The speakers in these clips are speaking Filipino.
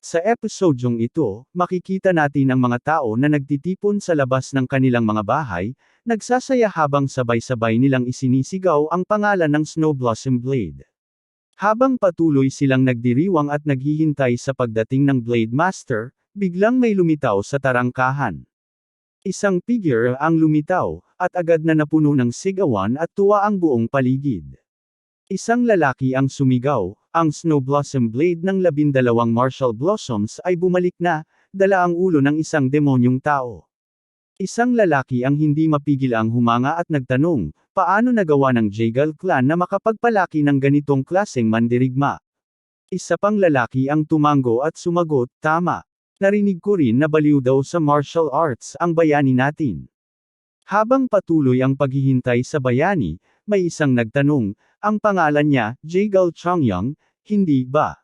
Sa episodyong ito, makikita natin ang mga tao na nagtitipon sa labas ng kanilang mga bahay, nagsasaya habang sabay-sabay nilang isinisigaw ang pangalan ng Snow Blossom Blade. Habang patuloy silang nagdiriwang at naghihintay sa pagdating ng Blade Master, biglang may lumitaw sa tarangkahan. Isang figure ang lumitaw, at agad na napuno ng sigawan at tuwa ang buong paligid. Isang lalaki ang sumigaw, ang Snow Blossom Blade ng 12 martial blossoms ay bumalik na, dala ang ulo ng isang demonyong tao. Isang lalaki ang hindi mapigil ang humanga at nagtanong, paano nagawa ng Jaegal clan na makapagpalaki ng ganitong klaseng mandirigma? Isa pang lalaki ang tumango at sumagot, tama. Narinig ko rin na baliw daw sa martial arts ang bayani natin. Habang patuloy ang paghihintay sa bayani, may isang nagtanong, ang pangalan niya, Jaegal Chongyang, hindi ba?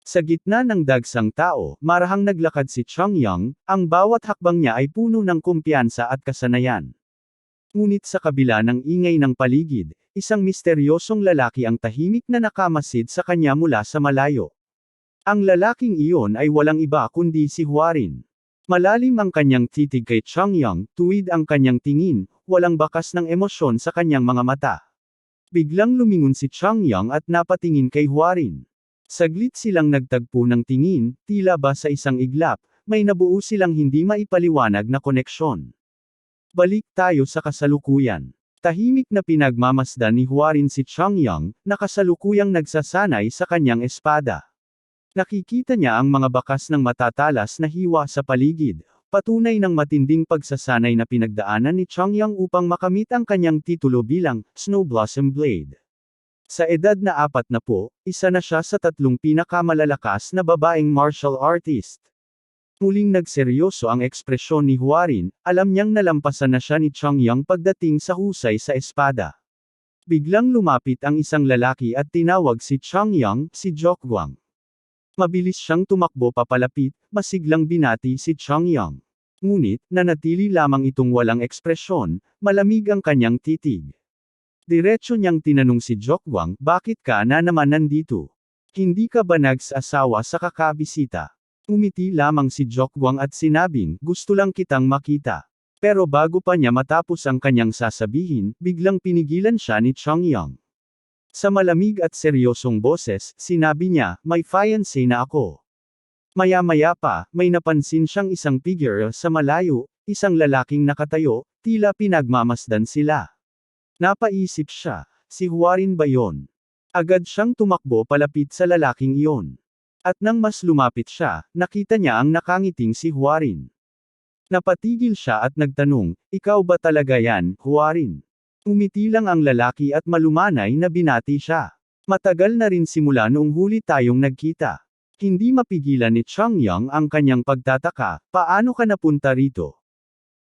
Sa gitna ng dagsang tao, marahang naglakad si Chongyang, ang bawat hakbang niya ay puno ng kumpiyansa at kasanayan. Ngunit sa kabila ng ingay ng paligid, isang misteryosong lalaki ang tahimik na nakamasid sa kanya mula sa malayo. Ang lalaking iyon ay walang iba kundi si Hwarin. Malalim ang kanyang titig kay Chongyang, tuwid ang kanyang tingin, walang bakas ng emosyon sa kanyang mga mata. Biglang lumingon si Chongyang at napatingin kay Hwarin. Saglit silang nagtagpo ng tingin, tila ba sa isang iglap, may nabuo silang hindi maipaliwanag na koneksyon. Balik tayo sa kasalukuyan. Tahimik na pinagmamasdan ni Hwarin si Chongyang, na kasalukuyang nagsasanay sa kanyang espada. Nakikita niya ang mga bakas ng matatalas na hiwa sa paligid, patunay ng matinding pagsasanay na pinagdaanan ni Chongyang upang makamit ang kanyang titulo bilang Snow Blossom Blade. Sa edad na 40, isa na siya sa 3 pinakamalalakas na babaeng martial artist. Muling nagseryoso ang ekspresyon ni Hwarin, alam niyang nalampasan na siya ni Chongyang pagdating sa husay sa espada. Biglang lumapit ang isang lalaki at tinawag si Chongyang, si Jokgwang. Mabilis siyang tumakbo papalapit, masiglang binati si Chongyang. Ngunit, nanatili lamang itong walang ekspresyon, malamig ang kanyang titig. Diretso niyang tinanong si Jokgwang, bakit ka na naman nandito? Hindi ka ba nagsasawa sa kakabisita? Umiti lamang si Jokgwang at sinabing, gusto lang kitang makita. Pero bago pa niya matapos ang kanyang sasabihin, biglang pinigilan siya ni Chongyang. Sa malamig at seryosong boses, sinabi niya, may fiancé na ako. Maya-maya pa, may napansin siyang isang figure sa malayo, isang lalaking nakatayo, tila pinagmamasdan sila. Napaisip siya, si Hwarin ba yon? Agad siyang tumakbo palapit sa lalaking iyon. At nang mas lumapit siya, nakita niya ang nakangiting si Hwarin. Napatigil siya at nagtanong, ikaw ba talaga yan, Hwarin? Umiti lang ang lalaki at malumanay na binati siya. Matagal na rin simula noong huli tayong nagkita. Hindi mapigilan ni Chongyang ang kanyang pagtataka, paano ka napunta rito?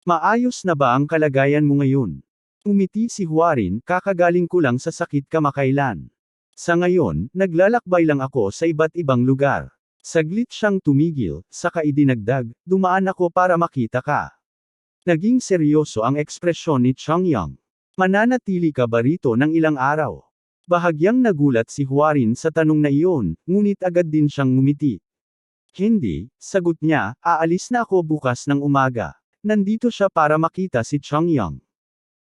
Maayos na ba ang kalagayan mo ngayon? Umiti si Hwarin, kakagaling ko lang sa sakit kamakailan. Sa ngayon, naglalakbay lang ako sa iba't ibang lugar. Saglit siyang tumigil, saka idinagdag, dumaan ako para makita ka. Naging seryoso ang ekspresyon ni Chongyang. Mananatili ka ba rito ng ilang araw? Bahagyang nagulat si Hwarin sa tanong na iyon, ngunit agad din siyang ngumiti. Hindi, sagot niya, aalis na ako bukas ng umaga. Nandito siya para makita si Chongyang.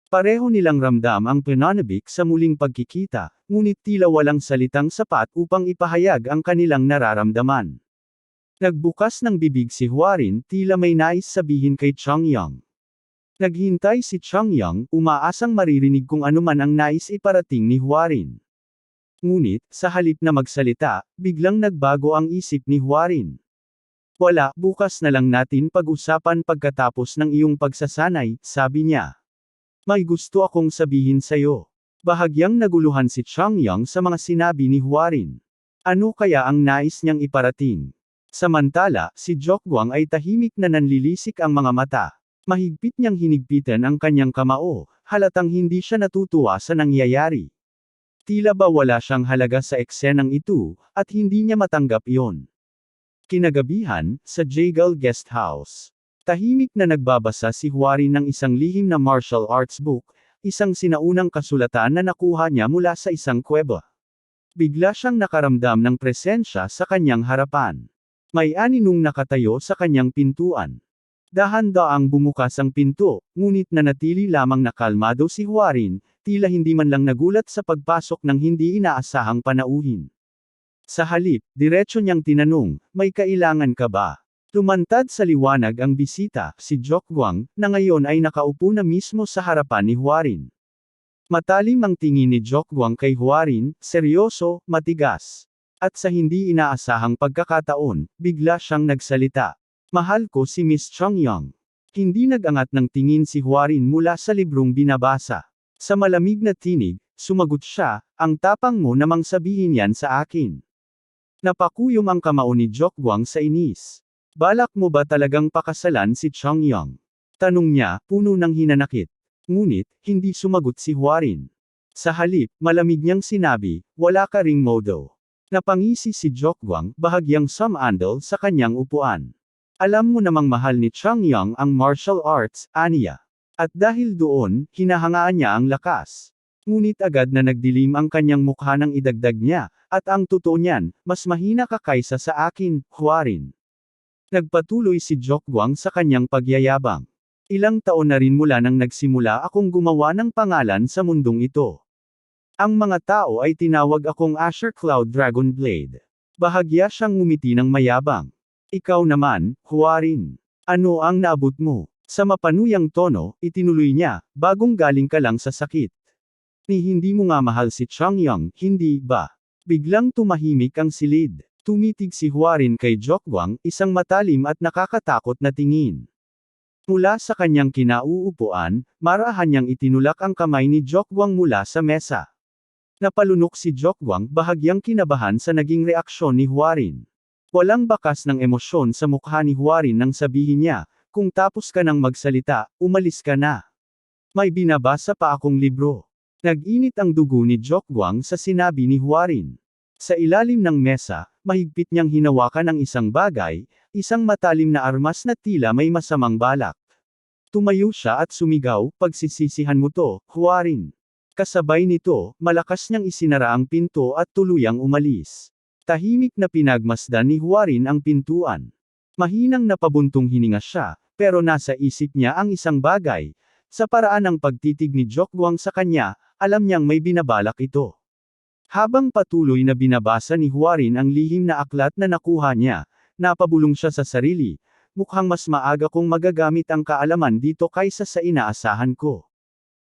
Pareho nilang ramdam ang pananabik sa muling pagkikita, ngunit tila walang salitang sapat upang ipahayag ang kanilang nararamdaman. Nagbukas ng bibig si Hwarin, tila may nais sabihin kay Chongyang. Naghintay si Chongyang, umaasang maririnig kung anuman ang nais iparating ni Hwarin. Ngunit, sa halip na magsalita, biglang nagbago ang isip ni Hwarin. Wala, bukas na lang natin pag-usapan pagkatapos ng iyong pagsasanay, sabi niya. May gusto akong sabihin sa'yo. Bahagyang naguluhan si Chongyang sa mga sinabi ni Hwarin. Ano kaya ang nais niyang iparating? Samantala, si Jokgwang ay tahimik na nanlilisik ang mga mata. Mahigpit niyang hinigpitan ang kanyang kamao, halatang hindi siya natutuwa sa nangyayari. Tila ba wala siyang halaga sa eksenang ito, at hindi niya matanggap iyon. Kinagabihan, sa Jaegal Guest House. Tahimik na nagbabasa si Hwarin ng isang lihim na martial arts book, isang sinaunang kasulatan na nakuha niya mula sa isang kuweba. Bigla siyang nakaramdam ng presensya sa kanyang harapan. May aninong nakatayo sa kanyang pintuan. Dahan-daang bumukas ang pinto, ngunit nanatili lamang na kalmado si Huarin, tila hindi man lang nagulat sa pagpasok ng hindi inaasahang panauhin. Sa halip, diretso niyang tinanong, may kailangan ka ba? Tumantad sa liwanag ang bisita, si Jokguang, na ngayon ay nakaupo na mismo sa harapan ni Huarin. Matalim ang tingin ni Jokguang kay Huarin, seryoso, matigas. At sa hindi inaasahang pagkakataon, bigla siyang nagsalita. Mahal ko si Miss Chongyang. Hindi nag-angat ng tingin si Huarin mula sa librong binabasa. Sa malamig na tinig, sumagot siya, ang tapang mo namang sabihin yan sa akin. Napakuyom ang kamao ni Jokguang sa inis. Balak mo ba talagang pakasalan si Chongyang? Tanong niya, puno ng hinanakit. Ngunit, hindi sumagot si Huarin. Sa halip, malamig niyang sinabi, wala ka ring modo. Napangisi si Jokguang, bahagyang sumandal sa kanyang upuan. Alam mo namang mahal ni Chongyang ang martial arts, aniya. At dahil doon, hinahangaan niya ang lakas. Ngunit agad na nagdilim ang kanyang mukha nang idagdag niya, at ang totoo niyan, mas mahina ka kaysa sa akin, Huarin. Nagpatuloy si Jokguang sa kanyang pagyayabang. Ilang taon na rin mula nang nagsimula akong gumawa ng pangalan sa mundong ito. Ang mga tao ay tinawag akong Asher Cloud Dragon Blade. Bahagya siyang ngumiti ng mayabang. Ikaw naman, Huarin. Ano ang naabot mo? Sa mapanuyang tono, itinuloy niya, bagong galing ka lang sa sakit. Ni hindi mo nga mahal si Chongyang, hindi ba? Biglang tumahimik ang silid. Tumitig si Huarin kay Jokguang, isang matalim at nakakatakot na tingin. Mula sa kanyang kinauupuan, marahan niyang itinulak ang kamay ni Jokguang mula sa mesa. Napalunok si Jokguang, bahagyang kinabahan sa naging reaksyon ni Huarin. Walang bakas ng emosyon sa mukha ni Huarin nang sabihin niya, kung tapos ka nang magsalita, umalis ka na. May binabasa pa akong libro. Nag-init ang dugo ni Jokguang sa sinabi ni Huarin. Sa ilalim ng mesa, mahigpit niyang hinawakan ang isang bagay, isang matalim na armas na tila may masamang balak. Tumayo siya at sumigaw, pagsisisihan mo to, Huarin. Kasabay nito, malakas niyang isinara ang pinto at tuluyang umalis. Tahimik na pinagmasdan ni Huarin ang pintuan. Mahinang napabuntong hininga siya, pero nasa isip niya ang isang bagay. Sa paraan ng pagtitig ni Jokguang sa kanya, alam niyang may binabalak ito. Habang patuloy na binabasa ni Huarin ang lihim na aklat na nakuha niya, napabulong siya sa sarili, mukhang mas maaga kong magagamit ang kaalaman dito kaysa sa inaasahan ko.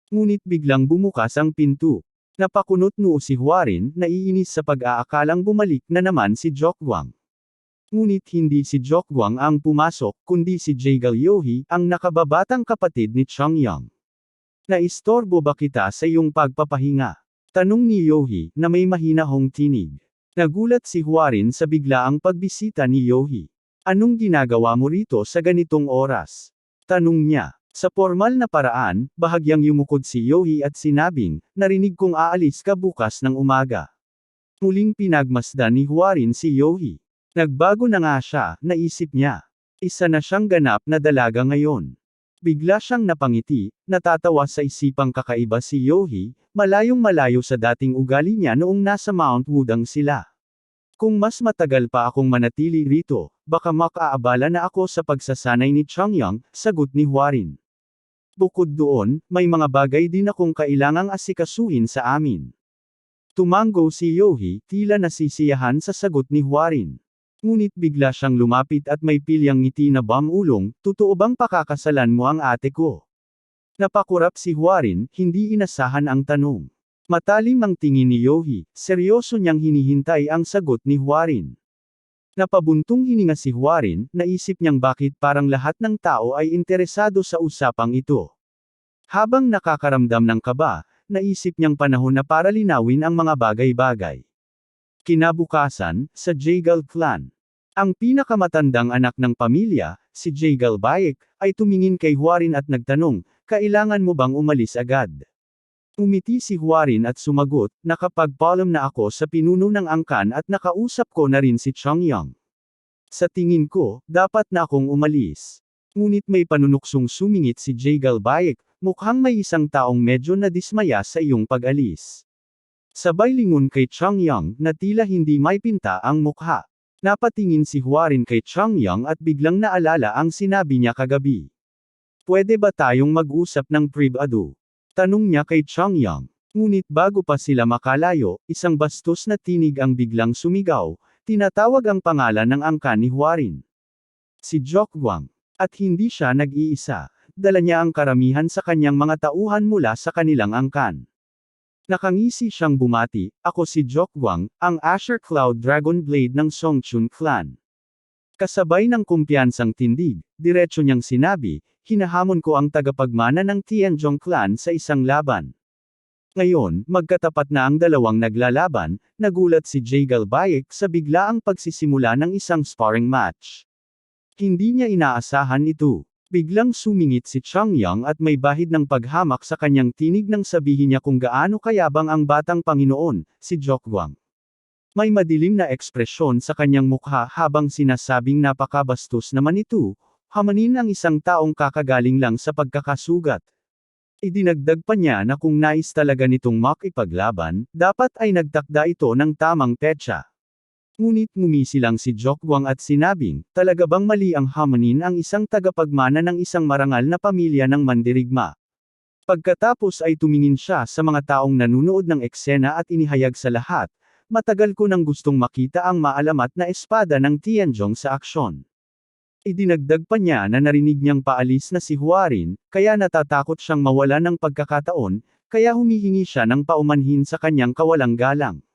Ngunit biglang bumukas ang pinto. Napakunot noo si Huarin, naiinis sa pag-aakalang bumalik na naman si Jokguang. Ngunit hindi si Jokguang ang pumasok, kundi si Jaegal Yohi, ang nakababatang kapatid ni Chongyang. Naistorbo ba kita sa iyong pagpapahinga? Tanong ni Yohi, na may mahinahong tinig. Nagulat si Huarin sa biglaang pagbisita ni Yohi. Anong ginagawa mo rito sa ganitong oras? Tanong niya. Sa formal na paraan, bahagyang yumukod si Yohi at sinabing, narinig kong aalis ka bukas ng umaga. Muling pinagmasdan ni Huarin si Yohi. Nagbago na nga siya, naisip niya. Isa na siyang ganap na dalaga ngayon. Bigla siyang napangiti, natatawa sa isipang kakaiba si Yohi, malayong malayo sa dating ugali niya noong nasa Mount Wudang sila. Kung mas matagal pa akong manatili rito, baka makaabala na ako sa pagsasanay ni Chongyang, sagot ni Huarin. Bukod doon, may mga bagay din akong kailangang asikasuhin sa amin. Tumango si Yohi, tila nasisiyahan sa sagot ni Huarin. Ngunit bigla siyang lumapit at may pilyang ngiti na bamulong, totoo bang pakakasalan mo ang ate ko? Napakurap si Huarin, hindi inasahan ang tanong. Matalim ang tingin ni Yohi, seryoso niyang hinihintay ang sagot ni Huarin. Napabuntong hininga si Huarin, naisip niyang bakit parang lahat ng tao ay interesado sa usapang ito. Habang nakakaramdam ng kaba, naisip niyang panahon na para linawin ang mga bagay-bagay. Kinabukasan, sa Jaegal clan. Ang pinakamatandang anak ng pamilya, si Jaegal Baek, ay tumingin kay Huarin at nagtanong, kailangan mo bang umalis agad? Umiti si Huarin at sumagot, nakapagpaalam na ako sa pinuno ng angkan at nakausap ko na rin si Chongyang. Sa tingin ko, dapat na akong umalis. Ngunit may panunuksong sumingit si Jaegal Baek, mukhang may isang taong medyo nadismaya sa iyong pag-alis. Sabay lingon kay Chongyang, na tila hindi may pinta ang mukha. Napatingin si Huarin kay Changyang at biglang naalala ang sinabi niya kagabi. Pwede ba tayong mag-usap ng privado? Tanong niya kay Changyang. Ngunit bago pa sila makalayo, isang bastos na tinig ang biglang sumigaw, tinatawag ang pangalan ng angkan ni Huarin. Si Jokguang. At hindi siya nag-iisa, dala niya ang karamihan sa kanyang mga tauhan mula sa kanilang angkan. Nakangisi siyang bumati, ako si Jokguang, ang Asher Cloud Dragon Blade ng Songchun Clan. Kasabay ng kumpiyansang tindig, diretso niyang sinabi, hinahamon ko ang tagapagmana ng Tianzhong Clan sa isang laban. Ngayon, magkatapat na ang dalawang naglalaban, nagulat si Jay Galbayek sa biglaang pagsisimula ng isang sparring match. Hindi niya inaasahan ito. Biglang sumingit si Changyang at may bahid ng paghamak sa kanyang tinig nang sabihin niya kung gaano kayabang ang batang Panginoon, si Jokguang. May madilim na ekspresyon sa kanyang mukha habang sinasabing napakabastos naman ito, hamanin ang isang taong kakagaling lang sa pagkakasugat. Idinagdag pa niya na kung nais talaga nitong makipaglaban, dapat ay nagtakda ito ng tamang petsa. Ngunit ngumisi lang si Jokguang at sinabing, talaga bang mali ang hamanin ang isang tagapagmana ng isang marangal na pamilya ng mandirigma? Pagkatapos ay tumingin siya sa mga taong nanunood ng eksena at inihayag sa lahat, matagal ko nang gustong makita ang maalamat na espada ng Tianzhong sa aksyon. Idinagdag pa niya na narinig niyang paalis na si Huarin, kaya natatakot siyang mawala ng pagkakataon, kaya humihingi siya ng paumanhin sa kanyang kawalang galang.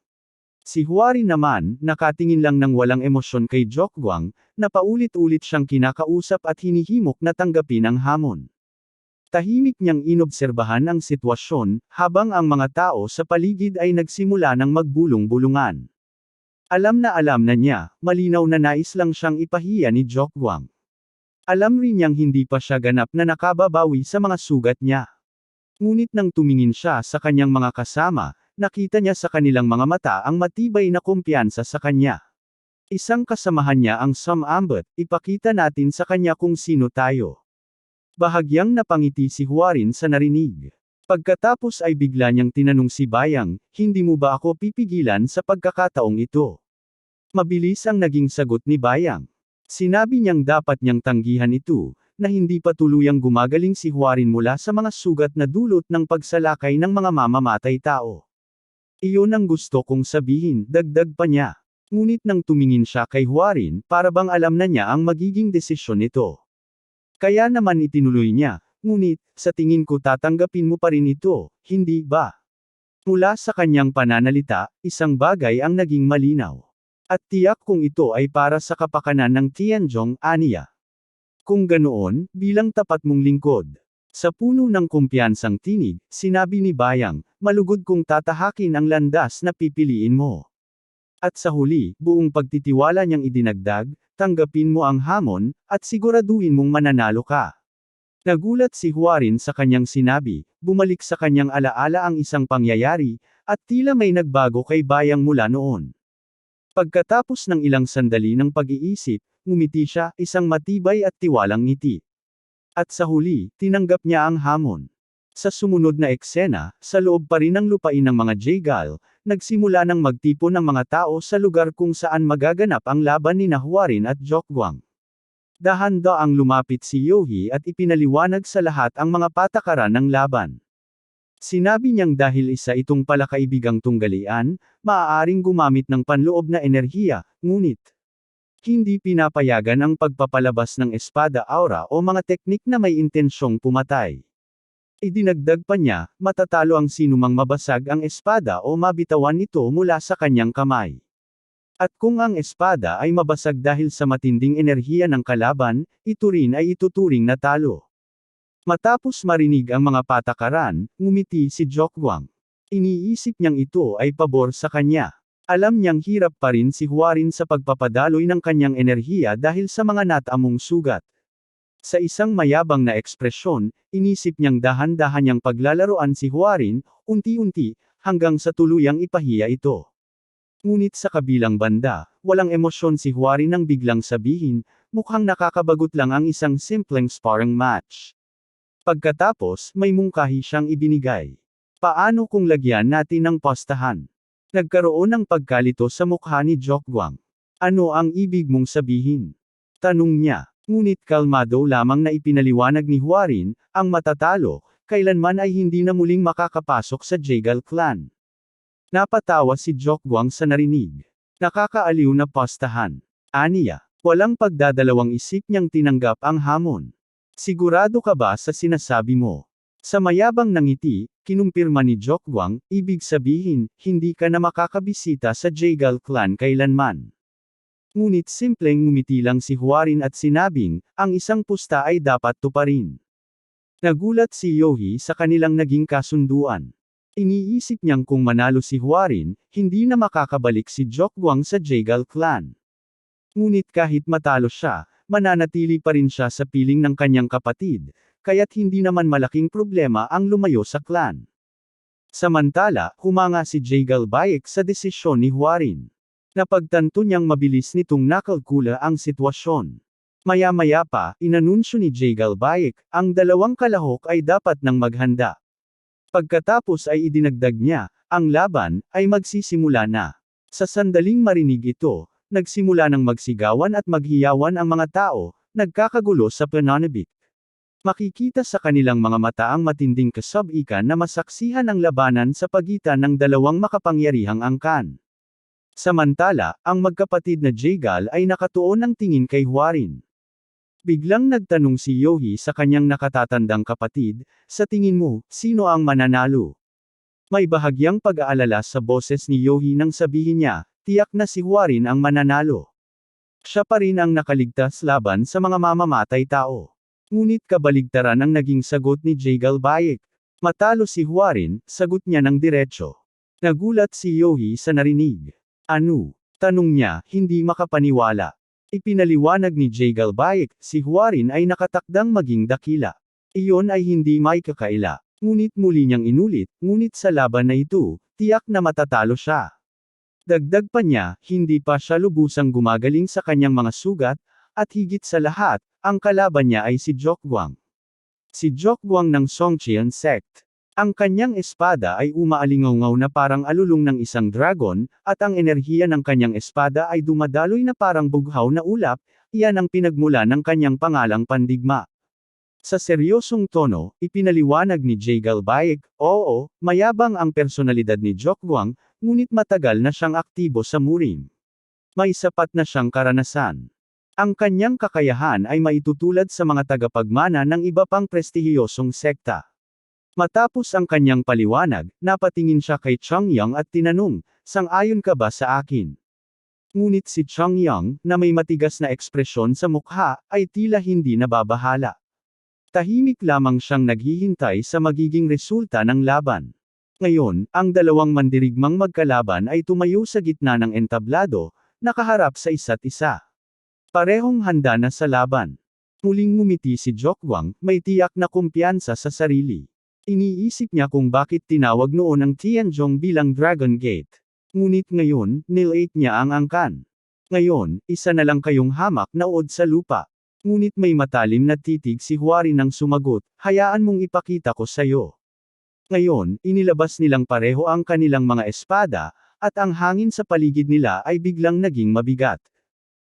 Si Huarin naman, nakatingin lang ng walang emosyon kay Jokguang, na paulit-ulit siyang kinakausap at hinihimok na tanggapin ang hamon. Tahimik niyang inobserbahan ang sitwasyon, habang ang mga tao sa paligid ay nagsimula ng magbulong-bulungan. Alam na niya, malinaw na nais lang siyang ipahiya ni Jokguang. Alam rin niyang hindi pa siya ganap na nakababawi sa mga sugat niya. Ngunit nang tumingin siya sa kanyang mga kasama, nakita niya sa kanilang mga mata ang matibay na kumpiyansa sa kanya. Isang kasamahan niya ang sumambot, ipakita natin sa kanya kung sino tayo. Bahagyang napangiti si Huarin sa narinig. Pagkatapos ay bigla niyang tinanong si Bayang, hindi mo ba ako pipigilan sa pagkakataong ito? Mabilis ang naging sagot ni Bayang. Sinabi niyang dapat niyang tanggihan ito, na hindi pa tuluyang gumagaling si Huarin mula sa mga sugat na dulot ng pagsalakay ng mga mamamatay tao. Iyon ang gusto kong sabihin, dagdag pa niya. Ngunit nang tumingin siya kay Huarin, para bang alam na niya ang magiging desisyon nito. Kaya naman itinuloy niya, ngunit, sa tingin ko tatanggapin mo pa rin ito, hindi ba? Mula sa kanyang pananalita, isang bagay ang naging malinaw. At tiyak kung ito ay para sa kapakanan ng Tianzhong, aniya. Kung ganoon, bilang tapat mong lingkod. Sa puno ng kumpiyansang tinig, sinabi ni Bayang, malugod kung tatahakin ang landas na pipiliin mo. At sa huli, buong pagtitiwala niyang idinagdag, tanggapin mo ang hamon, at siguraduhin mong mananalo ka. Nagulat si Huarin sa kanyang sinabi, bumalik sa kanyang alaala ang isang pangyayari, at tila may nagbago kay Bayang mula noon. Pagkatapos ng ilang sandali ng pag-iisip, ngumiti siya, isang matibay at tiwalang ngiti. At sa huli, tinanggap niya ang hamon. Sa sumunod na eksena, sa loob pa rin ng lupain ng mga Jaygal, nagsimula ng magtipon ng mga tao sa lugar kung saan magaganap ang laban ni Huarin at Jokguang. Dahan-daang lumapit si Yohi at ipinaliwanag sa lahat ang mga patakaran ng laban. Sinabi niyang dahil isa itong palakaibigang tunggalian, maaaring gumamit ng panloob na enerhiya, ngunit hindi pinapayagan ang pagpapalabas ng espada aura o mga teknik na may intensyong pumatay. Idinagdag pa niya, matatalo ang sinumang mabasag ang espada o mabitawan ito mula sa kanyang kamay. At kung ang espada ay mabasag dahil sa matinding enerhiya ng kalaban, ito rin ay ituturing na talo. Matapos marinig ang mga patakaran, ngumiti si Jokguang. Iniisip niyang ito ay pabor sa kanya. Alam niyang hirap pa rin si Huarin sa pagpapadaloy ng kanyang enerhiya dahil sa mga natamong sugat. Sa isang mayabang na ekspresyon, inisip niyang dahan-dahan niyang paglalaroan si Huarin, unti-unti, hanggang sa tuluyang ipahiya ito. Ngunit sa kabilang banda, walang emosyon si Huarin nang biglang sabihin, mukhang nakakabagot lang ang isang simpleng sparring match. Pagkatapos, may mungkahi siyang ibinigay. Paano kung lagyan natin ng postahan? Nagkaroon ng pagkalito sa mukha ni Jokguang. Ano ang ibig mong sabihin? Tanong niya. Ngunit kalmado lamang na ipinaliwanag ni Huarin, ang matatalo, kailanman ay hindi na muling makakapasok sa Jegal clan. Napatawa si Jokguang sa narinig. Nakakaaliw na pastahan. Aniya. Walang pagdadalawang isip niyang tinanggap ang hamon. Sigurado ka ba sa sinasabi mo? Sa mayabang ng ngiti, kinumpirma ni Jokguang, ibig sabihin, hindi ka na makakabisita sa Jegal clan kailanman. Ngunit simpleng ngumiti lang si Huarin at sinabing, ang isang pusta ay dapat tuparin. Nagulat si Yohi sa kanilang naging kasunduan. Iniisip niyang kung manalo si Huarin, hindi na makakabalik si Jokguang sa Jegal clan. Ngunit kahit matalo siya, mananatili pa rin siya sa piling ng kanyang kapatid, kaya't hindi naman malaking problema ang lumayo sa clan. Samantala, humanga si Jegal Bayek sa desisyon ni Huarin. Napagtanto niyang mabilis nitong nakalkula ang sitwasyon. Maya-maya pa, inanunsyo ni Jegal Bayek, ang dalawang kalahok ay dapat nang maghanda. Pagkatapos ay idinagdag niya, ang laban ay magsisimula na. Sa sandaling marinig ito, nagsimula ng magsigawan at maghiyawan ang mga tao, nagkakagulo sa pananabik. Makikita sa kanilang mga mata ang matinding kasabikan na masaksihan ang labanan sa pagitan ng dalawang makapangyarihang angkan. Samantala, ang magkapatid na Jegal ay nakatuon ng tingin kay Huarin. Biglang nagtanong si Yohi sa kanyang nakatatandang kapatid, sa tingin mo, sino ang mananalo? May bahagyang pag-aalala sa boses ni Yohi nang sabihin niya, tiyak na si Huarin ang mananalo. Siya pa rin ang nakaligtas laban sa mga mamamatay tao. Ngunit kabaligtaran ang naging sagot ni Jegal Bayek. Matalo si Huarin, sagot niya ng diretsyo. Nagulat si Yohi sa narinig. Ano? Tanong niya, hindi makapaniwala. Ipinaliwanag ni Jegal Bayek, si Huarin ay nakatakdang maging dakila. Iyon ay hindi may kakaila. Ngunit muli niyang inulit, ngunit sa laban na ito, tiyak na matatalo siya. Dagdag pa niya, hindi pa siya lubusang gumagaling sa kanyang mga sugat, at higit sa lahat, ang kalaban niya ay si Jokguang. Si Jokguang ng Songqian sect. Ang kanyang espada ay umaalingaw na parang alulong ng isang dragon, at ang enerhiya ng kanyang espada ay dumadaloy na parang bughaw na ulap, iyan ang pinagmula ng kanyang pangalang Pandigma. Sa seryosong tono, ipinaliwanag ni Jegal Bayek, oo, mayabang ang personalidad ni Jokguang, ngunit matagal na siyang aktibo sa murim. May sapat na siyang karanasan. Ang kanyang kakayahan ay maitutulad sa mga tagapagmana ng iba pang prestihiyosong sekta. Matapos ang kanyang paliwanag, napatingin siya kay Chongyang at tinanong, sang-ayon ka ba sa akin? Ngunit si Chongyang, na may matigas na ekspresyon sa mukha, ay tila hindi nababahala. Tahimik lamang siyang naghihintay sa magiging resulta ng laban. Ngayon, ang dalawang mandirigmang magkalaban ay tumayo sa gitna ng entablado, nakaharap sa isa't isa. Parehong handa na sa laban. Muling ngumiti si Jokguang, may tiyak na kumpiyansa sa sarili. Iniisip niya kung bakit tinawag noon ang Tianzhong bilang Dragon Gate. Ngunit ngayon, nilate niya ang angkan. Ngayon, isa na lang kayong hamak na uod sa lupa. Ngunit may matalim na titig si Huarin nang sumagot, hayaan mong ipakita ko sayo. Ngayon, inilabas nilang pareho ang kanilang mga espada, at ang hangin sa paligid nila ay biglang naging mabigat.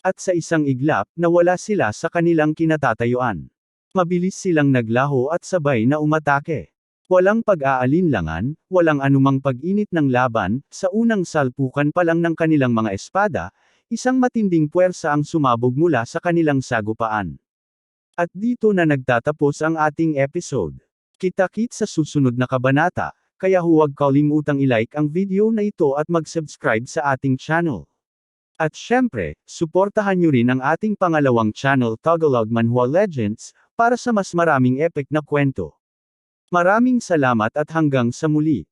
At sa isang iglap, nawala sila sa kanilang kinatatayuan. Mabilis silang naglaho at sabay na umatake. Walang pag-aalinlangan, walang anumang pag-init ng laban, sa unang salpukan pa lang ng kanilang mga espada, isang matinding puwersa ang sumabog mula sa kanilang sagupaan. At dito na nagtatapos ang ating episode. Kita-kits sa susunod na kabanata, kaya huwag kalimutang i-like ang video na ito at mag-subscribe sa ating channel. At syempre, suportahan nyo rin ang ating pangalawang channel Tagalog Manhwa Legends, para sa mas maraming epic na kwento. Maraming salamat at hanggang sa muli.